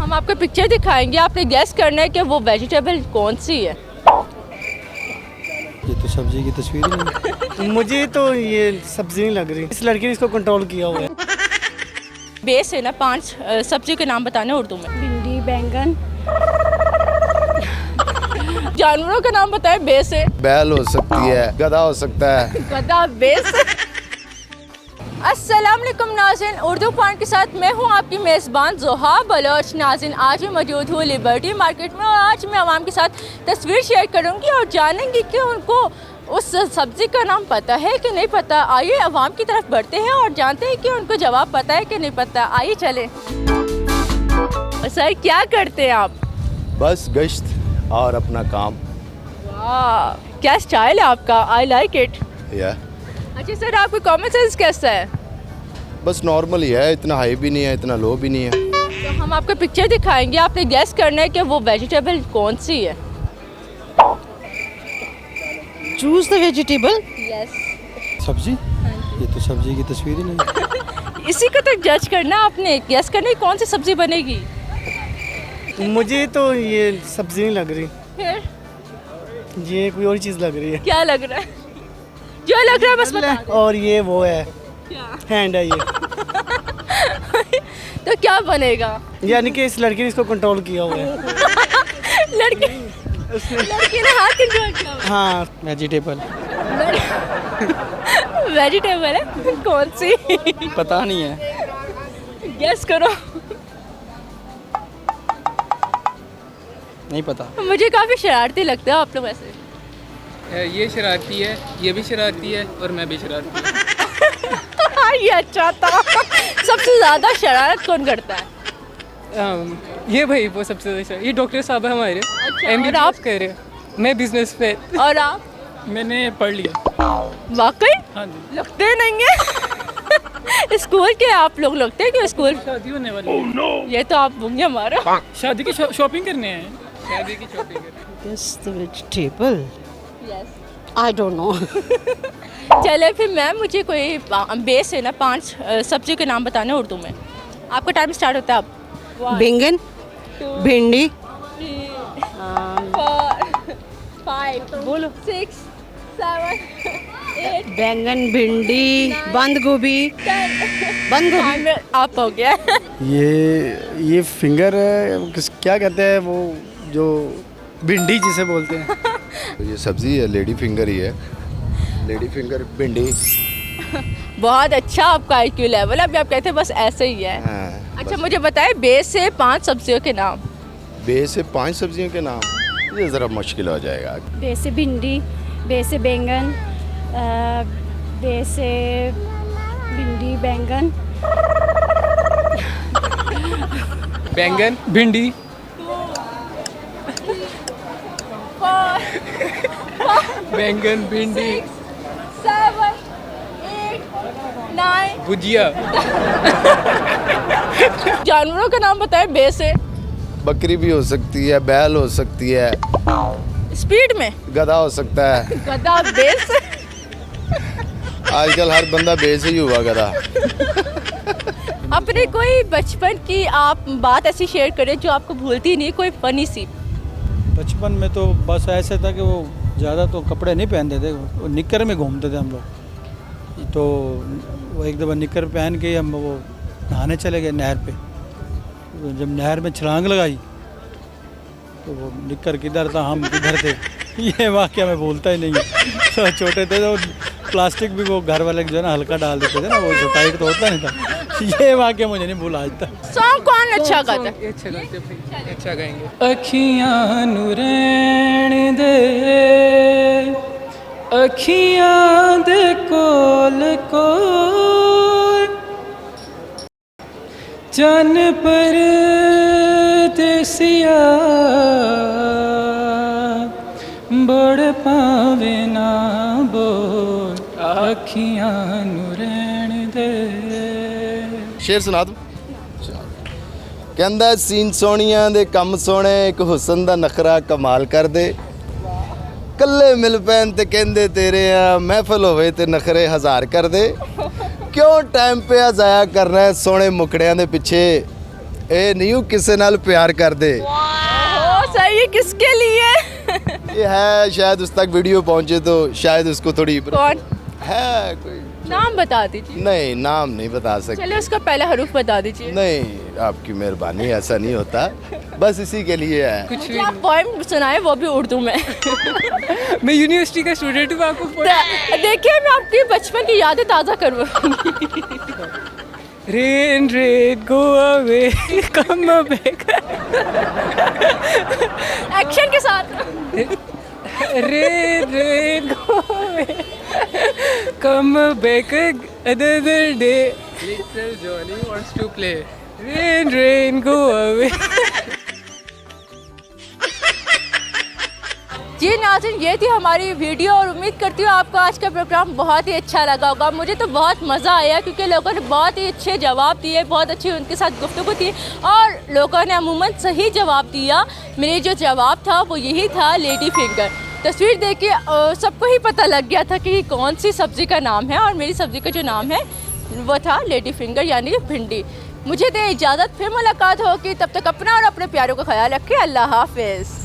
हम आपको पिक्चर दिखाएंगे, आपने गेस करना है कि वो वेजिटेबल कौन सी है। ये तो सब्जी की तस्वीर ही नहीं। मुझे तो ये सब्जी नहीं लग रही, इस लड़के ने इसको कंट्रोल किया हुआ है। बेस है ना, 5 सब्जी के नाम बताने उर्दू में। भिंडी, बैंगन, जानवरों का नाम बताएं। बेस है, बैल हो सकती है, गधा हो सकता है। गधा बेस। अस्सलाम वालेकुम नाज़रीन, उर्दू पॉइंट के साथ मैं हूं आपकी मेज़बान ज़ोहा बलोच। नाज़रीन, आज मैं मौजूद हूं लिबर्टी मार्केट में और आज मैं आवाम के साथ तस्वीर शेयर करूंगी और जानेंगी कि उनको उस सब्ज़ी का नाम पता है कि नहीं पता। आइए आवाम की तरफ बढ़ते हैं और जानते हैं कि उनको जवाब पता है कि नहीं पता। आइए चलें। सर, क्या करते हैं आप? बस गश्त और अपना काम। वाह, क्या स्टाइल है आपका, आई लाइक इट। या अच्छा सर, आपका कॉमन सेंस कैसा है? बस नॉर्मल ही है, इतना हाई भी नहीं है, इतना लो भी नहीं है। तो हम आपको पिक्चर दिखाएंगे, आपने गेस करना है कि वो वेजिटेबल कौन सी है। Choose the vegetable. यस। सब्जी? ये तो सब्जी की तस्वीर ही नहीं। इसी को तो जज करना, आपने गेस करना है कौन सी सब्जी बनेगी। मुझे तो ये सब्जी नहीं लग रही, फिर ये कोई और चीज़ लग रही है। क्या लग रहा है? जो लग रहा है बस बता दो। और ये वो है, क्या? हैंड है ये। तो क्या बनेगा? यानी कि इस लड़के ने इसको कंट्रोल किया हुआ है। लड़की ने हाथ कंट्रोल किया हुआ हाँ, वेजिटेबल? है। वेजिटेबल है, कौन सी? पता नहीं है, गेस करो। नहीं पता। मुझे काफ़ी शरारती लगता है आप लोग वैसे। ये शरारती है, ये भी शरारती है और मैं भी शरारती हूँ। ये अच्छा था। सबसे ज़्यादा शरारत कौन करता है? ये भाई वो सबसे ज़्यादा ये डॉक्टर साहब है हमारे। अच्छा, और MBBS आप? कह रहे हैं, मैं बिजनेस पे। और आप? मैंने पढ़ लिया। वाकई हाँ जी। लगते नहीं है। स्कूल के आप लोग लगते हैं कि स्कूल शादी होने वाली है। ये तो आप बुंगे मारो। शादी की शॉपिंग करने हैं। शादी की शॉपिंग करने। Guess the vegetable. Yes. I don't know. चले फिर मैम, मुझे कोई बेस है ना, 5 सब्जी के नाम बताने उर्दू में। आपका टाइम स्टार्ट होता है अब। बैंगन, भिंडी, 4 5 बोलो। 6 7 8 बैंगन, भिंडी, बंद गोभी, बंद गोभी। टाइम आप हो गया। ये फिंगर है, क्या कहते हैं वो, जो भिंडी जिसे बोलते हैं। तो ये सब्जी है, लेडी फिंगर ही है, लेडी फिंगर भिंडी। बहुत अच्छा आपका IQ लेवल। अभी आप कहते हैं बस ऐसे ही है। हाँ, अच्छा बस। मुझे बताएं, बेस से 5 सब्जियों के नाम। बे से 5 सब्जियों के नाम, ये ज़रा मुश्किल हो जाएगा। बे से भिंडी, बे से बैंगन, बे से भिंडी, बैंगन, बैंगन, भिंडी, 4 बैंगन, भिंडी, 7 8 9। भुजिया। जानवरों का नाम बताएं। बे से बकरी भी हो सकती है, बैल हो सकती है, स्पीड में गधा हो सकता है। गधा। बेस आजकल हर बंदा बे से ही हुआ गधा। अपने कोई बचपन की आप बात ऐसी शेयर करें जो आपको भूलती नहीं, कोई फनी सी। बचपन में तो बस ऐसे था कि वो ज़्यादा तो कपड़े नहीं पहनते थे, वो निक्कर में घूमते थे हम लोग। तो वो एक दफ़ा निक्कर पहन के हम वो नहाने चले गए नहर पे। तो जब नहर में छलांग लगाई तो वो निक्कर किधर था, हम किधर थे। ये वाक़या मैं भूलता ही नहीं है। तो छोटे थे तो प्लास्टिक भी वो घर वाले जो है ना हल्का डाल देते थे ना, वो जो टाइट तो होता नहीं था। ये वाक़या मुझे नहीं भूला आज तक। सॉन्ग कौन अच्छा गाता है? ये अच्छा गाते भाई, अच्छा गाएंगे। अखियां नु रहन दे, अखियां दे कोल कोल, चन पर देसिया बड़ पावे ना बोल, अखियां नु रहन दे। शेर सुना दूं? ਕਹਿੰਦਾ ਸੀਨ ਸੋਹਣੀਆਂ ਦੇ ਕੰਮ ਸੋਹਣੇ, ਇੱਕ ਹੁਸਨ ਦਾ ਨਖਰਾ ਕਮਾਲ ਕਰ ਦੇ। ਕੱਲੇ ਮਿਲ ਪੈਣ ਤੇ ਕਹਿੰਦੇ ਤੇਰੇ ਆ, ਮਹਿਫਲ ਹੋਵੇ ਤੇ ਨਖਰੇ ਹਜ਼ਾਰ ਕਰ ਦੇ। ਕਿਉਂ ਟਾਈਮ ਪਿਆ ਜ਼ਾਇਆ ਕਰਨਾ ਹੈ ਸੋਹਣੇ ਮੁਕੜਿਆਂ ਦੇ ਪਿੱਛੇ। ਇਹ ਨਹੀਂ ਉਹ ਕਿਸੇ ਨਾਲ ਪਿਆਰ ਕਰਦੇ ओ सही है, किसके लिए? ये है शायद उस तक वीडियो पहुंचे तो शायद उसको थोड़ी कौन? है कोई नाम बता दीजिए। नहीं नाम नहीं बता सकते चलिए उसका पहला हरूफ बता दीजिए। नहीं आपकी मेहरबानी ऐसा नहीं होता बस इसी के लिए है कुछ मुझे भी आप पोएम सुनाए, वो भी उर्दू में। नहीं। मैं यूनिवर्सिटी का स्टूडेंट हूँ, आपको देखिए मैं आपकी बचपन की यादें ताज़ा करवाऊंगी। Rain rain go away come back action के साथ। Rain rain go away come back another day little Johnny wants to play rain rain go away. जी नाज़रीन, ये थी हमारी वीडियो और उम्मीद करती हूँ आपको आज का प्रोग्राम बहुत ही अच्छा लगा होगा। मुझे तो बहुत मज़ा आया क्योंकि लोगों ने बहुत ही अच्छे जवाब दिए, बहुत अच्छी उनके साथ गुफ्तगू थी और लोगों ने अमूमन सही जवाब दिया। मेरे जो जवाब था वो यही था, लेडी फिंगर। तस्वीर देख के सबको ही पता लग गया था कि कौन सी सब्ज़ी का नाम है और मेरी सब्ज़ी का जो नाम है वो था लेडी फिंगर यानी कि भिंडी। मुझे दे इजाज़त, फिर मुलाकात होगी, तब तक अपना और अपने प्यारों का ख्याल रखें। अल्लाह हाफिज़।